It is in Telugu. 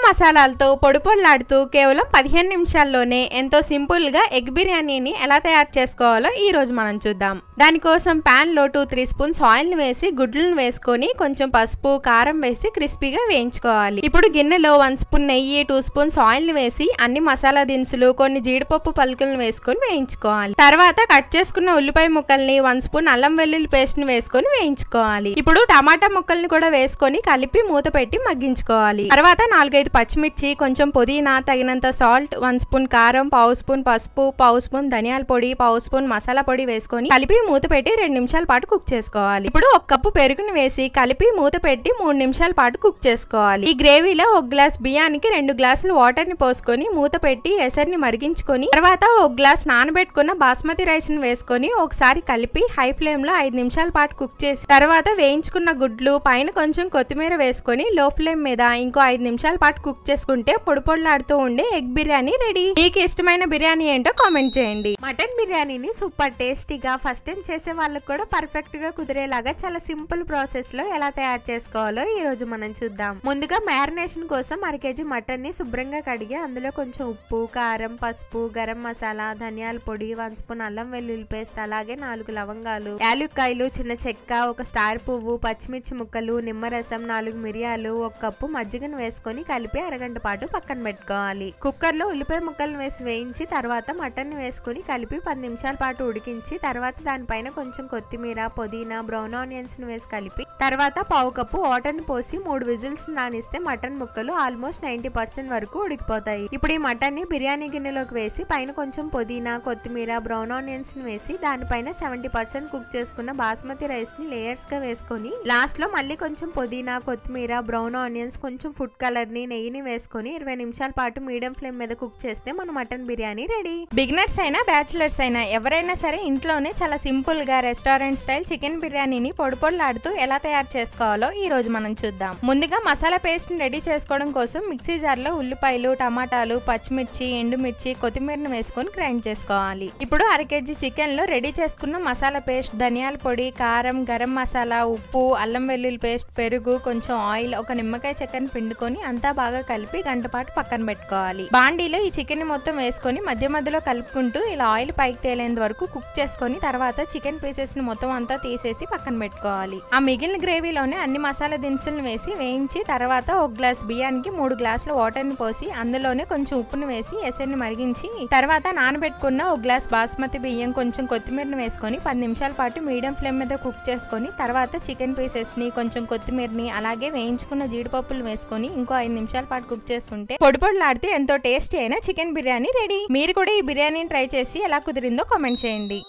మసాలాలతో పొడి పొడిలాడుతూ కేవలం 15 నిమిషాల్లోనే ఎంతో సింపుల్ గా ఎగ్ బిర్యానీని ఎలా తయారు చేసుకోవాలో ఈ రోజు మనం చూద్దాం. దానికోసం పాన్ లో 2-3 స్పూన్స్ ఆయిల్ ని వేసి గుడ్లను వేసుకొని కొంచెం పసుపు కారం వేసి క్రిస్పీగా వేయించుకోవాలి. ఇప్పుడు గిన్నెలో 1 స్పూన్ నెయ్యి 2 స్పూన్స్ ఆయిల్ ని వేసి అన్ని మసాలా దినుసులు కొన్ని జీడిపప్పు పలుకులను వేసుకొని వేయించుకోవాలి. తర్వాత కట్ చేసుకున్న ఉల్లిపాయ ముక్కల్ని 1 స్పూన్ అల్లం వెల్లుల్లి పేస్ట్ ని వేసుకొని వేయించుకోవాలి. ఇప్పుడు టమాటా ముక్కల్ని కూడా వేసుకొని కలిపి మూత పెట్టి మగ్గించుకోవాలి. తర్వాత 4-5 పచ్చిమిర్చి, కొంచెం పుదీనా, తగినంత సాల్ట్, 1 స్పూన్ కారం, 1/2 స్పూన్ పసుపు, 1/2 స్పూన్ ధనియాల పొడి, 1/2 స్పూన్ మసాలా పొడి వేసుకొని కలిపి మూత పెట్టి 2 నిమిషాల పాటు కుక్ చేసుకోవాలి. ఇప్పుడు 1 కప్పు పెరుగుని వేసి కలిపి మూత పెట్టి 3 నిమిషాల పాటు కుక్ చేసుకోవాలి. ఈ గ్రేవీలో 1 గ్లాస్ బియ్యానికి 2 గ్లాసులు వాటర్ ని పోసుకొని మూత పెట్టి ఎసరిని మరిగించుకొని తర్వాత 1 గ్లాస్ నానబెట్టుకున్న బాస్మతి రైస్ ని వేసుకొని ఒకసారి కలిపి హై ఫ్లేమ్ లో 5 నిమిషాల పాటు కుక్ చేసి తర్వాత వేయించుకున్న గుడ్లు పైన కొంచెం కొత్తిమీర వేసుకొని లో ఫ్లేమ్ మీద ఇంకో 5 నిమిషాల పాటు కుక్ చేసుకుంటే పొడి పొడిలాడుతూ ఉండే ఎగ్ బిర్యానీ రెడీ. మీకు ఇష్టమైన బిర్యానీ ఏంటో కామెంట్ చేయండి. మటన్ బిర్యానీని సూపర్ టేస్టీగా ఫస్ట్ టైం చేసే వాళ్ళకి కూడా పర్ఫెక్ట్ గా కుదిరేలాగా చాలా సింపుల్ ప్రాసెస్ లో ఎలా తయారు చేసుకోవాలో ఈ రోజు మనం చూద్దాం. ముందుగా మ్యారినేషన్ కోసం 1/2 కేజీ మటన్ ని శుభ్రంగా కడిగి అందులో కొంచెం ఉప్పు, కారం, పసుపు, గరం మసాలా, ధనియాల పొడి, 1 స్పూన్ అల్లం వెల్లుల్లి పేస్ట్, అలాగే 4 లవంగాలు, యాలుక్కాయలు, చిన్న చెక్క, 1 స్టార్ పువ్వు, పచ్చిమిర్చి ముక్కలు, నిమ్మరసం, 4 మిరియాలు, 1 కప్పు మజ్జిగను వేసుకొని కలిపి అరగంట పాటు పక్కన పెట్టుకోవాలి. కుక్కర్ లో ఉల్లిపాయ ముక్కలను వేసి వేయించి తర్వాత మటన్ ని వేసుకుని కలిపి 10 నిమిషాల పాటు ఉడికించి తర్వాత దానిపైన కొంచెం కొత్తిమీర, పుదీనా, బ్రౌన్ ఆనియన్స్ ని వేసి కలిపి తర్వాత 1/2 కప్పు వాటర్ ని పోసి 3 విజిల్స్ నానిస్తే మటన్ ముక్కలు ఆల్మోస్ట్ 90% వరకు ఉడికిపోతాయి. ఇప్పుడు ఈ మటన్ ని బిర్యానీ గిన్నెలోకి వేసి పైన కొంచెం పుదీనా, కొత్తిమీర, బ్రౌన్ ఆనియన్స్ ని వేసి దానిపైన 70% కుక్ చేసుకున్న బాస్మతి రైస్ ని లేయర్స్ గా వేసుకొని లాస్ట్ లో మళ్ళీ కొంచెం పుదీనా, కొత్తిమీర, బ్రౌన్ ఆనియన్స్, కొంచెం ఫుడ్ కలర్ ని, నెయ్యిని వేసుకొని 20 నిమిషాల పాటు మీడియం ఫ్లేమ్ మీద కుక్ చేస్తే మన మటన్ బిర్యానీ రెడీ. బిగినర్స్ అయినా బ్యాచిలర్స్ అయినా ఎవరైనా సరే ఇంట్లోనే చాలా సింపుల్ గా రెస్టారెంట్ స్టైల్ చికెన్ బిర్యానీని పొడి పొడిలాడుతూ ఎలా తయారు చేసుకోవాలో ఈ రోజు మనం చూద్దాం. ముందుగా మసాలా పేస్ట్ ని రెడీ చేసుకోవడం కోసం మిక్సీ జార్ లో ఉల్లిపాయలు, టమాటాలు, పచ్చిమిర్చి, ఎండుమిర్చి, కొత్తిమీరను వేసుకొని గ్రైండ్ చేసుకోవాలి. ఇప్పుడు 1/2 కేజీ చికెన్ లో రెడీ చేసుకున్న మసాలా పేస్ట్, ధనియాల పొడి, కారం, గరం మసాలా, ఉప్పు, అల్లం వెల్లుల్లి పేస్ట్, పెరుగు, కొంచెం ఆయిల్, 1 నిమ్మకాయ చెక్కను పిండుకొని అంతా బాగా కలిపి గంట పాటు పక్కన పెట్టుకోవాలి. బాండీలో ఈ చికెన్ మొత్తం వేసుకొని మధ్య మధ్యలో కలుపుకుంటూ ఇలా ఆయిల్ పైకి తేలేంత వరకు కుక్ చేసుకొని తర్వాత చికెన్ పీసెస్ ని మొత్తం అంతా తీసేసి పక్కన పెట్టుకోవాలి. ఆ మిగిలిన గ్రేవీలోనే అన్ని మసాలా దినుసులను వేసి వేయించి తర్వాత 1 గ్లాస్ బియ్యానికి 3 గ్లాసుల వాటర్ ని పోసి అందులోనే కొంచెం ఉప్పును వేసి ఎసరిని మరిగించి తర్వాత నానబెట్టుకున్న 1 గ్లాస్ బాస్మతి బియ్యం, కొంచెం కొత్తిమీరని వేసుకొని 10 నిమిషాల పాటు మీడియం ఫ్లేమ్ మీద కుక్ చేసుకొని తర్వాత చికెన్ పీసెస్ ని, కొంచెం కొత్తిమీరని, అలాగే వేయించుకున్న జీడిపప్పులు వేసుకొని ఇంకో 5 నిమిషాల పాటు కుక్ చేసుకుంటే పొడి పొడిలాడుతూ ఎంతో టేస్టీ అయిన చికెన్ బిర్యానీ రెడీ. మీరు కూడా ఈ బిర్యానీని ట్రై చేసి ఎలా కుదిరిందో కామెంట్ చేయండి.